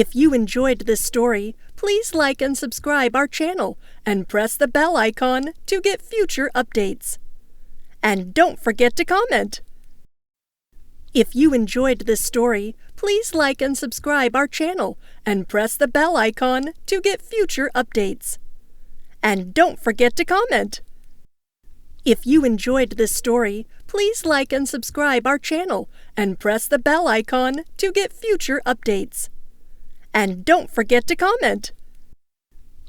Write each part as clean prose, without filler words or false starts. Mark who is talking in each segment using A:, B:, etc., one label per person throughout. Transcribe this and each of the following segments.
A: If you enjoyed this story, please like and subscribe our channel and press the bell icon to get future updates. And don't forget to comment. If you enjoyed this story, please like and subscribe our channel and press the bell icon to get future updates. And don't forget to comment. If you enjoyed this story, please like and subscribe our channel and press the bell icon to get future updates. And don't forget to comment.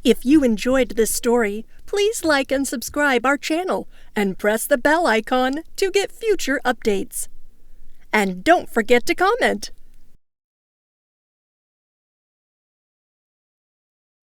A: If you enjoyed this story, please like and subscribe our channel and press the bell icon to get future updates. And don't forget to comment.